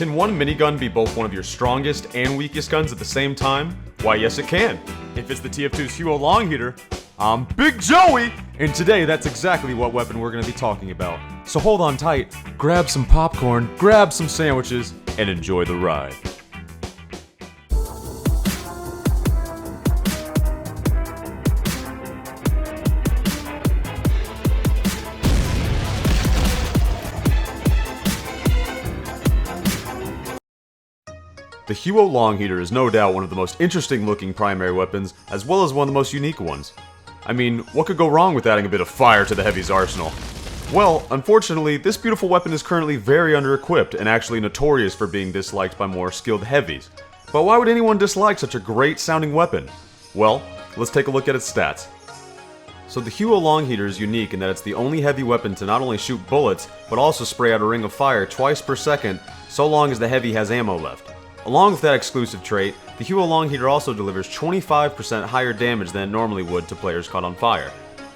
Can one minigun be both one of your strongest and weakest guns at the same time? Why, yes it can. If it's the TF2's Huo Long Heater, I'm Big Joey! And today, that's exactly what weapon we're gonna be talking about. So hold on tight, grab some popcorn, grab some sandwiches, and enjoy the ride. The Huo Long Heater is no doubt one of the most interesting looking primary weapons, as well as one of the most unique ones. I mean, what could go wrong with adding a bit of fire to the Heavy's arsenal? Well, unfortunately, this beautiful weapon is currently very under-equipped and actually notorious for being disliked by more skilled Heavies. But why would anyone dislike such a great sounding weapon? Well, let's take a look at its stats. So the Huo Long Heater is unique in that it's the only heavy weapon to not only shoot bullets, but also spray out a ring of fire twice per second, so long as the Heavy has ammo left. Along with that exclusive trait, the Huo Long Heater also delivers 25% higher damage than it normally would to players caught on fire.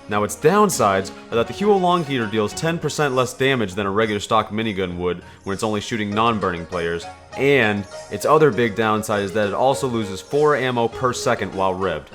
Now its downsides are that the Huo Long Heater deals 10% less damage than a regular stock minigun would when it's only shooting non-burning players, and its other big downside is that it also loses 4 ammo per second while revved.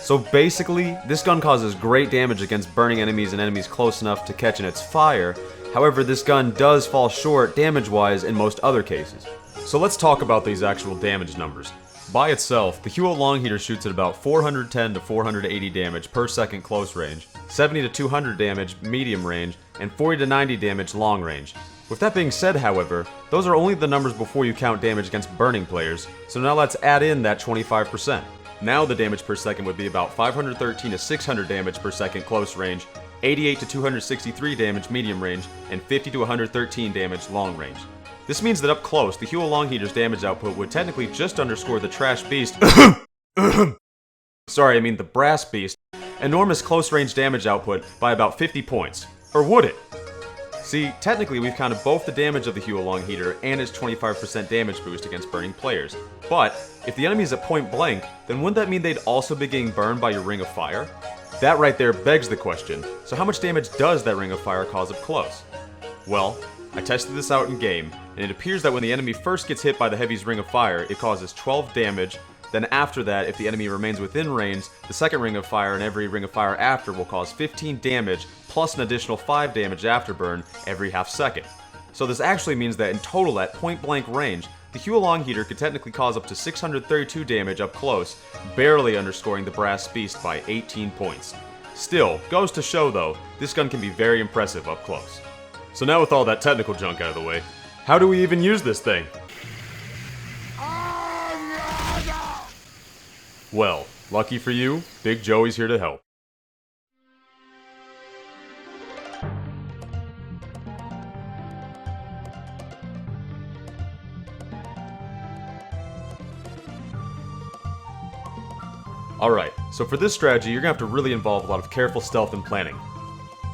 So basically, this gun causes great damage against burning enemies and enemies close enough to catch in its fire. However, this gun does fall short damage-wise in most other cases. So let's talk about these actual damage numbers. By itself, the Huo Long Heater shoots at about 410 to 480 damage per second close range, 70 to 200 damage medium range, and 40 to 90 damage long range. With that being said, however, those are only the numbers before you count damage against burning players, so now let's add in that 25%. Now the damage per second would be about 513 to 600 damage per second close range, 88 to 263 damage medium range, and 50 to 113 damage long range. This means that up close, the Huo Long Heater's damage output would technically just underscore the Trash Beast sorry, I mean the Brass Beast, enormous close-range damage output by about 50 points. Or would it? See, technically we've counted both the damage of the Huo Long Heater and its 25% damage boost against burning players. But, if the enemy is at point blank, then wouldn't that mean they'd also be getting burned by your Ring of Fire? That right there begs the question, so how much damage does that Ring of Fire cause up close? Well, I tested this out in game, and it appears that when the enemy first gets hit by the Heavy's Ring of Fire, it causes 12 damage. Then after that, if the enemy remains within range, the second Ring of Fire and every Ring of Fire after will cause 15 damage, plus an additional 5 damage after burn every half second. So this actually means that in total at point blank range, the Huo Long Heater could technically cause up to 632 damage up close, barely underscoring the Brass Beast by 18 points. Still, goes to show though, this gun can be very impressive up close. So now with all that technical junk out of the way, how do we even use this thing? Well, lucky for you, Big Joey's here to help. Alright, so for this strategy, you're gonna have to really involve a lot of careful stealth and planning.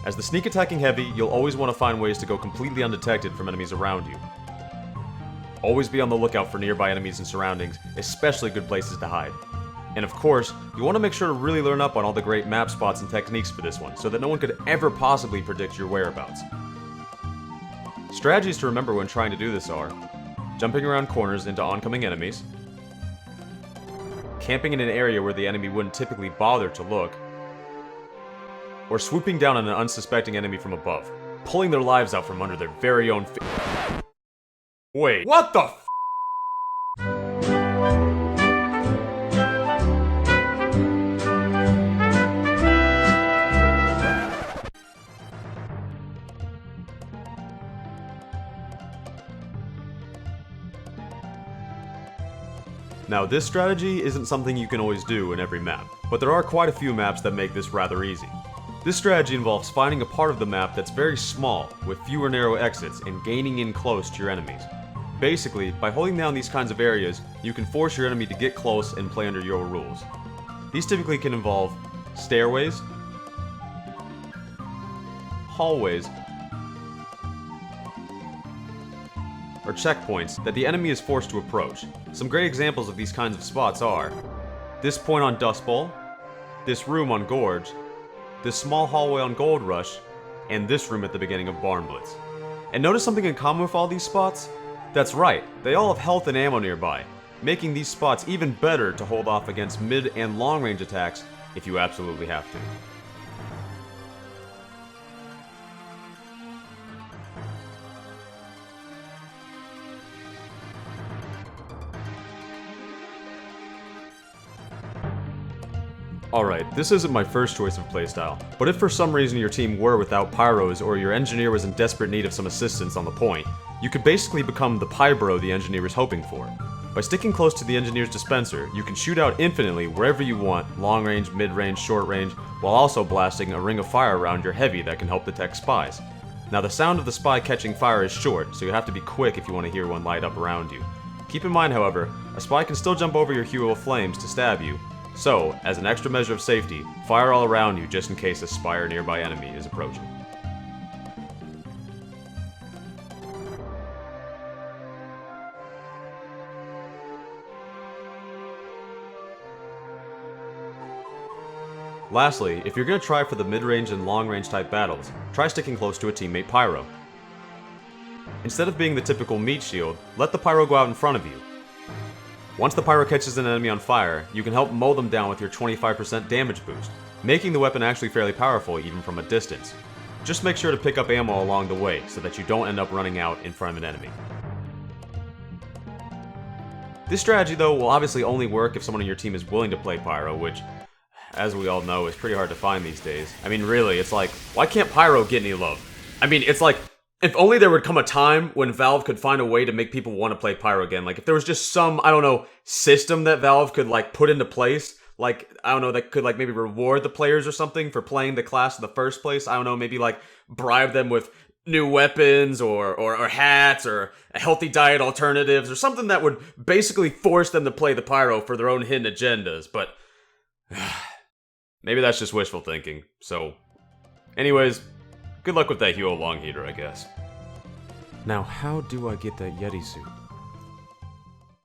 As the sneak attacking Heavy, you'll always want to find ways to go completely undetected from enemies around you. Always be on the lookout for nearby enemies and surroundings, especially good places to hide. And of course, you want to make sure to really learn up on all the great map spots and techniques for this one, so that no one could ever possibly predict your whereabouts. Strategies to remember when trying to do this are jumping around corners into oncoming enemies, camping in an area where the enemy wouldn't typically bother to look, or swooping down on an unsuspecting enemy from above, pulling their lives out from under their very own Wait, what the f***? Now this strategy isn't something you can always do in every map, but there are quite a few maps that make this rather easy. This strategy involves finding a part of the map that's very small, with fewer narrow exits, and gaining in close to your enemies. Basically, by holding down these kinds of areas, you can force your enemy to get close and play under your rules. These typically can involve stairways, hallways, or checkpoints that the enemy is forced to approach. Some great examples of these kinds of spots are this point on Dust Bowl, this room on Gorge, this small hallway on Gold Rush, and this room at the beginning of Barn Blitz. And notice something in common with all these spots? That's right, they all have health and ammo nearby, making these spots even better to hold off against mid and long range attacks if you absolutely have to. Alright, this isn't my first choice of playstyle, but if for some reason your team were without pyros or your engineer was in desperate need of some assistance on the point, you could basically become the Pyro the engineer is hoping for. By sticking close to the engineer's dispenser, you can shoot out infinitely wherever you want, long range, mid range, short range, while also blasting a ring of fire around your heavy that can help detect spies. Now the sound of the spy catching fire is short, so you have to be quick if you want to hear one light up around you. Keep in mind, however, a spy can still jump over your hue of flames to stab you, so, as an extra measure of safety, fire all around you just in case a spy or nearby enemy is approaching. Lastly, if you're going to try for the mid-range and long-range type battles, try sticking close to a teammate Pyro. Instead of being the typical meat shield, let the Pyro go out in front of you. Once the Pyro catches an enemy on fire, you can help mow them down with your 25% damage boost, making the weapon actually fairly powerful even from a distance. Just make sure to pick up ammo along the way so that you don't end up running out in front of an enemy. This strategy though will obviously only work if someone on your team is willing to play Pyro, which, as we all know, is pretty hard to find these days. I mean really, it's like, why can't Pyro get any love? I mean, it's like, if only there would come a time when Valve could find a way to make people want to play Pyro again. Like, if there was just some, I don't know, system that Valve could, like, put into place. Like, I don't know, that could, like, maybe reward the players or something for playing the class in the first place. I don't know, maybe, like, bribe them with new weapons or hats or healthy diet alternatives or something that would basically force them to play the Pyro for their own hidden agendas. But maybe that's just wishful thinking. So, anyways, good luck with that Huo long heater, I guess. Now, how do I get that Yeti suit?